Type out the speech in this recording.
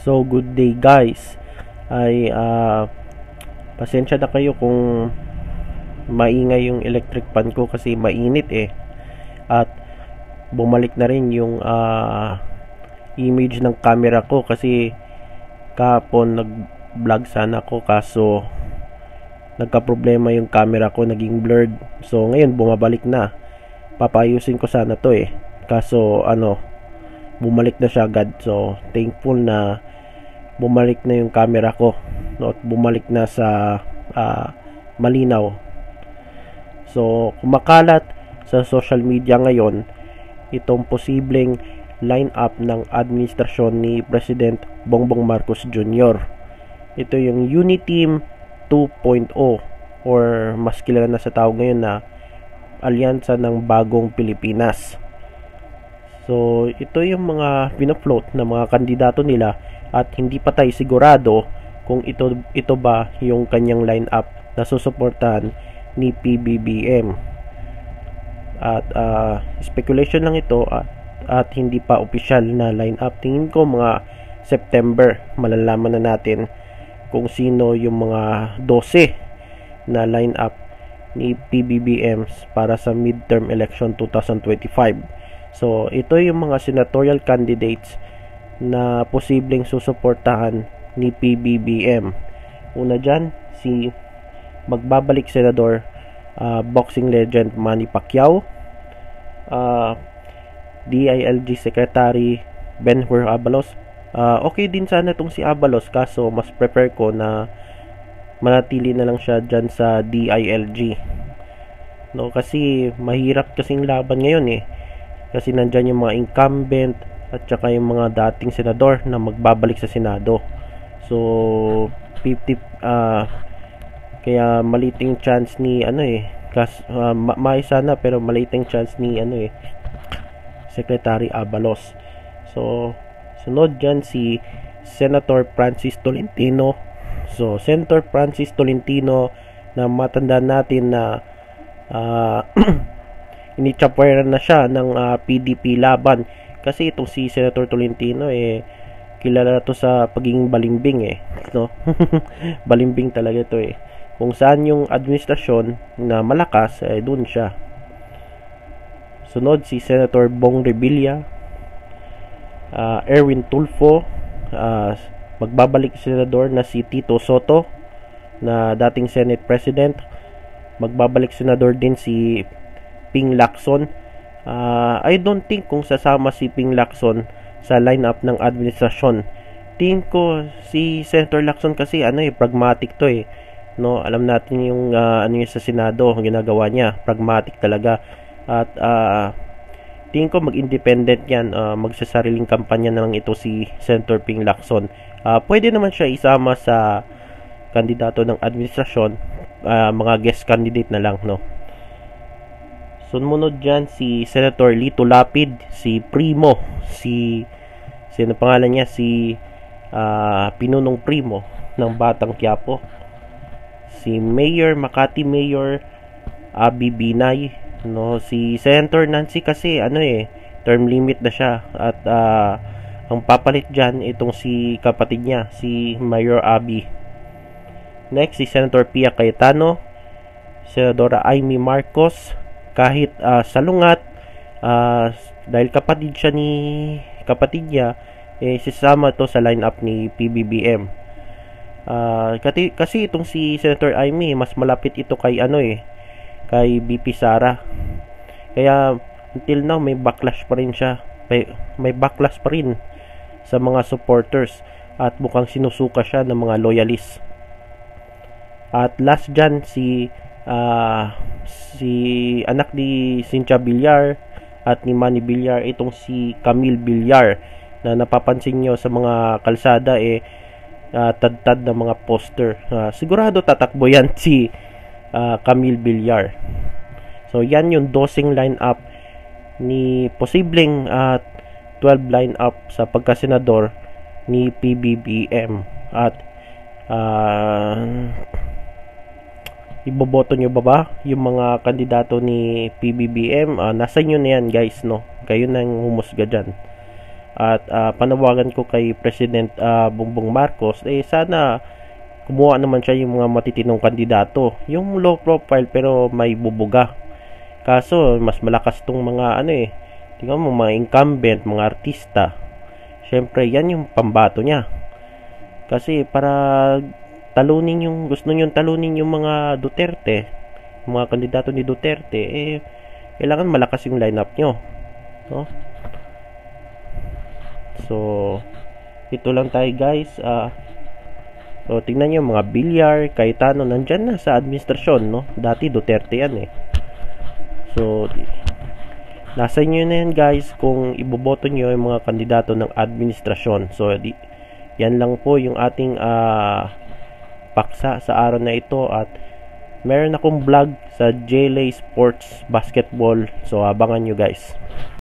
So good day guys. Ay pasensya na kayo kung maingay yung electric fan ko kasi mainit at bumalik na rin yung image ng camera ko kasi kahapon nag-vlog sana ako kaso nagka-problema yung camera ko, naging blurred. So ngayon bumabalik na. Papayusin ko sana to kaso bumalik na siya agad. So thankful na bumalik na yung camera ko, at bumalik na sa malinaw. So kumakalat sa social media ngayon itong posibleng line-up ng administrasyon ni President Bongbong Marcos Jr. Ito yung Uniteam 2.0 or mas kilala na sa tawag ngayon na Alyansa ng Bagong Pilipinas. So ito yung mga pinafloat na mga kandidato nila at hindi pa tayo sigurado kung ito ba yung kanyang line-up na susuportahan ni PBBM. At speculation lang ito at hindi pa official na line-up. Tingin ko mga September malalaman na natin kung sino yung mga 12 na line-up ni PBBM para sa midterm election 2025. So ito yung mga senatorial candidates na posibleng susuportahan ni PBBM. Una dyan, si magbabalik senador boxing legend Manny Pacquiao, DILG Secretary Benhur Abalos. Okay din sana itong si Abalos kaso mas prefer ko na manatili na lang siya dyan sa DILG. Kasi mahirap kasing laban ngayon kasi nandyan yung mga incumbent at saka yung mga dating senador na magbabalik sa Senado. So 50 kaya maliting chance ni may sana pero maliting chance ni Secretary Abalos. So sunod dyan si Senator Francis Tolentino. So Senator Francis Tolentino na matanda natin na inichapweran na siya ng PDP laban. Kasi itong si Senator Tolentino kilala to sa pagiging balimbing balimbing talaga ito Kung saan yung administrasyon na malakas doon siya. Sunod si Senator Bong Revilla, Erwin Tulfo, magbabalik senador na si Tito Soto na dating Senate President, magbabalik senador din si Ping Lacson. I don't think kung sasama si Ping Lacson sa lineup ng administrasyon. Tingin ko si Senator Lacson kasi pragmatic to alam natin yung yung sa Senado ginagawa niya, pragmatic talaga. At tingin ko mag-independent yan, magsasariling kampanya na lang ito si Senator Ping Lacson. Pwede naman siya isama sa kandidato ng administrasyon, mga guest candidate na lang Sumunod dyan si Senator Lito Lapid, si Primo, sino pangalan niya, si Pinunong Primo ng Batang Quiapo, si Mayor Makati Mayor Abby Binay, si Senator Nancy kasi term limit na siya at ang papalit dyan itong si kapatid niya, si Mayor Abby. Next si Senator Pia Cayetano, Senadora Amy Marcos. Kahit salungat, dahil kapatid niya, sisama to sa lineup ni PBBM. Kasi itong si Senator Amy, mas malapit ito kay kay BP Sara. Kaya until now may backlash pa rin siya. May backlash pa rin sa mga supporters at mukhang sinusuka siya ng mga loyalists. At last dyan si anak ni Cynthia Villar at ni Manny Villar, itong si Camille Villar na napapansin nyo sa mga kalsada tad-tad na mga poster. Sigurado tatakbo yan si Camille Villar. So yan yung dosing line-up ni posibleng 12 line-up sa pagkasenador ni PBBM. At iboboto nyo ba yung mga kandidato ni PBBM? Nasa inyo na yan guys, kayo nang humusga dyan. At panawagan ko kay President Bongbong Marcos, sana kumuha naman siya yung mga matitinong kandidato, yung low profile pero may bubuga. Kaso mas malakas tong mga tingnan mo, mga incumbent, mga artista. Syempre yan yung pambato niya. Kasi para gusto niyo talunin yung mga Duterte, yung mga kandidato ni Duterte, kailangan malakas yung lineup nyo, no? So ito lang tayo guys. So tingnan nyo, mga Bilyar, Cayetano nandyan na sa administrasyon, no? Dati Duterte yan So nasa inyo na yan guys kung iboboto nyo yung mga kandidato ng administrasyon. So yan lang po yung ating paksa sa araw na ito. At meron akong vlog sa JLA Sports Basketball, so abangan nyo guys.